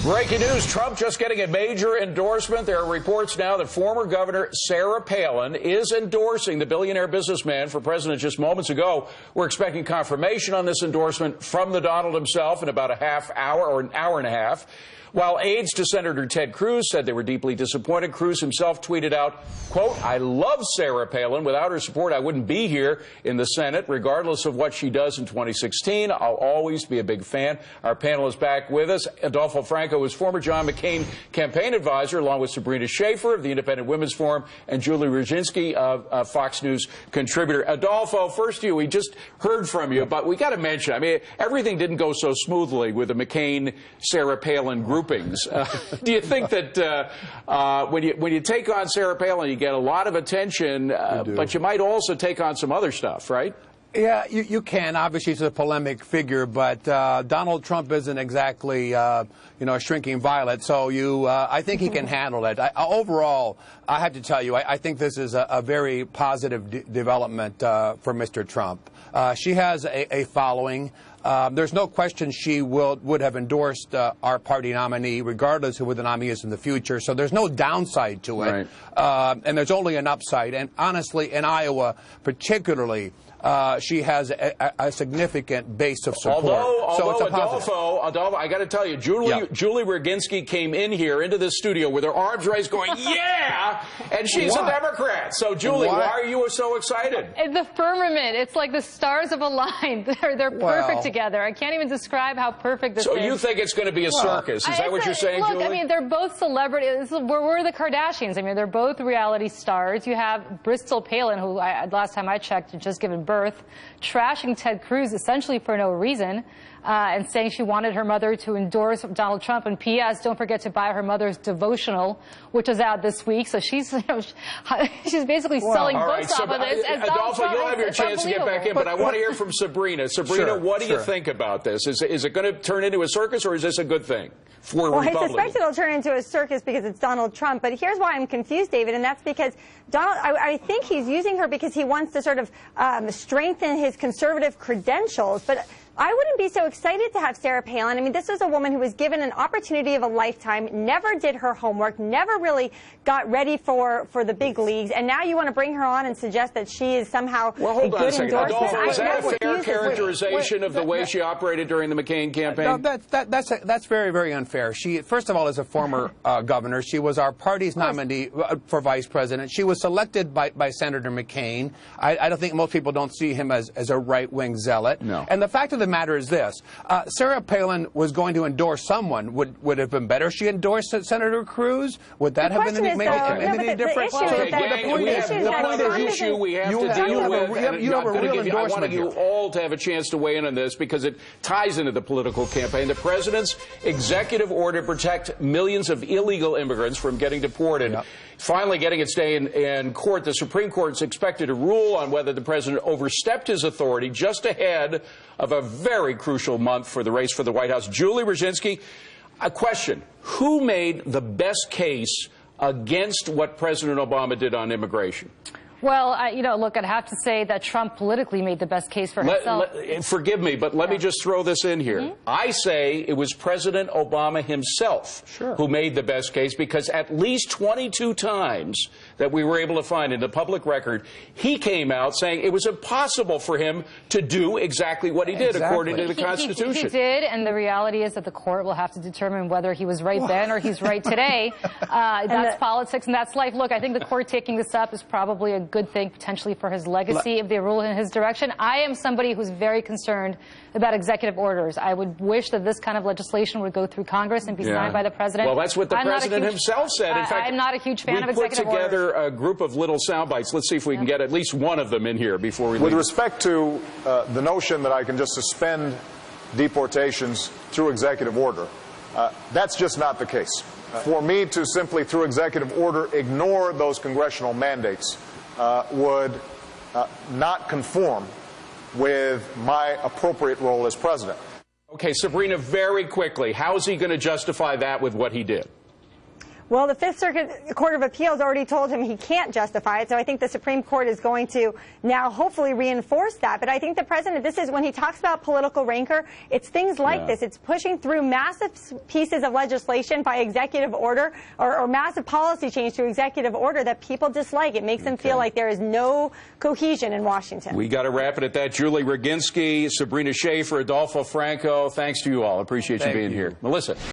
Breaking news, Trump just getting a major endorsement. There are reports now that former Governor Sarah Palin is endorsing the billionaire businessman for president just moments ago. We're expecting confirmation on this endorsement from the Donald himself in about a half hour or an hour and a half. While aides to Senator Ted Cruz said they were deeply disappointed, Cruz himself tweeted out, quote, "I love Sarah Palin. Without her support, I wouldn't be here in the Senate. Regardless of what she does in 2016, I'll always be a big fan." Our panel is back with us. Adolfo Franco is former John McCain campaign advisor, along with Sabrina Schaefer of the Independent Women's Forum and Julie Roginski, Fox News contributor. Adolfo, first to you. We just heard from you, but we got to mention, I mean, everything didn't go so smoothly with the McCain-Sarah Palin group. Do you think that when you take on Sarah Palin, you get a lot of attention, but you might also take on some other stuff, right? Yeah, you can. Obviously, she's a polemic figure, but Donald Trump isn't exactly, a shrinking violet. So I think he can handle it. Overall, I have to tell you, I think this is a very positive development for Mr. Trump. She has a following. There's no question she would have endorsed our party nominee, regardless of who the nominee is in the future. So there's no downside to it, right. And there's only an upside. And honestly, in Iowa, particularly, she has a significant base of support. Although Adolfo, I got to tell you, Julie Roginski came in here into this studio with her arms raised, going, "Yeah!" And she's a Democrat. So, Julie, why are you so excited? The firmament. It's like the stars have aligned. They're perfect together. I can't even describe how perfect this is. So you think it's going to be a circus? Is that what you're saying, look, Julie? I mean, they're both celebrities. We're the Kardashians. I mean, they're both reality stars. You have Bristol Palin, who last time I checked had just given birth, trashing Ted Cruz essentially for no reason, and saying she wanted her mother to endorse Donald Trump. And P.S., don't forget to buy her mother's devotional, which is out this week. So she's basically selling books off of this. Adolfo, you'll have your chance to get back in, but I want to hear from Sabrina. Sabrina, what do you think about this? Is it going to turn into a circus, or is this a good thing for Republicans? I suspect it'll turn into a circus because it's Donald Trump. But here's why I'm confused, David, and that's because I think he's using her because he wants to sort of strengthen his conservative credentials. But I wouldn't be so excited to have Sarah Palin. I mean, this is a woman who was given an opportunity of a lifetime, never did her homework, never really got ready for the big leagues, and now you want to bring her on and suggest that she is somehow a good endorsement. Adolfo, is that a fair characterization of the way she operated during the McCain campaign? No, that's very, very unfair. She, first of all, is a former governor. She was our party's nominee for vice president. She was selected by Senator McCain. I don't think most people don't see him as a right-wing zealot. No. And the fact of the matter is this. Sarah Palin was going to endorse someone. Would it have been better if she endorsed Senator Cruz? Would that have been any difference? We have another issue we have to deal with. I want you all to have a chance to weigh in on this because it ties into the political campaign. The president's executive order to protect millions of illegal immigrants from getting deported. Finally getting its day in court. The Supreme Court is expected to rule on whether the president overstepped his authority just ahead of a very crucial month for the race for the White House. Julie Roginski, a question. Who made the best case against what President Obama did on immigration? Well, look, I'd have to say that Trump politically made the best case for himself. Forgive me, but let me just throw this in here. I say it was President Obama himself who made the best case because at least 22 times that we were able to find in the public record, he came out saying it was impossible for him to do exactly what he did according to the Constitution. He did, and the reality is that the court will have to determine whether he was right then or he's right today. That's politics and that's life. Look, I think the court taking this up is probably a good thing potentially for his legacy if they rule in his direction. I am somebody who's very concerned about executive orders. I would wish that this kind of legislation would go through Congress and be signed by the president. Well, that's what the president himself said. In fact, I'm not a huge fan of executive orders. We put together a group of little sound bites. Let's see if we can get at least one of them in here before we leave. With respect to the notion that I can just suspend deportations through executive order, that's just not the case. For me to simply, through executive order, ignore those congressional mandates would not conform with my appropriate role as president. Okay, Sabrina, very quickly, how is he going to justify that with what he did? Well, the Fifth Circuit Court of Appeals already told him he can't justify it, so I think the Supreme Court is going to now hopefully reinforce that. But I think the president, this is when he talks about political rancor, it's things like this. It's pushing through massive pieces of legislation by executive order or massive policy change to executive order that people dislike. It makes them feel like there is no cohesion in Washington. We got to wrap it at that. Julie Roginski, Sabrina Schaefer, Adolfo Franco, thanks to you all. Appreciate you being here. Melissa.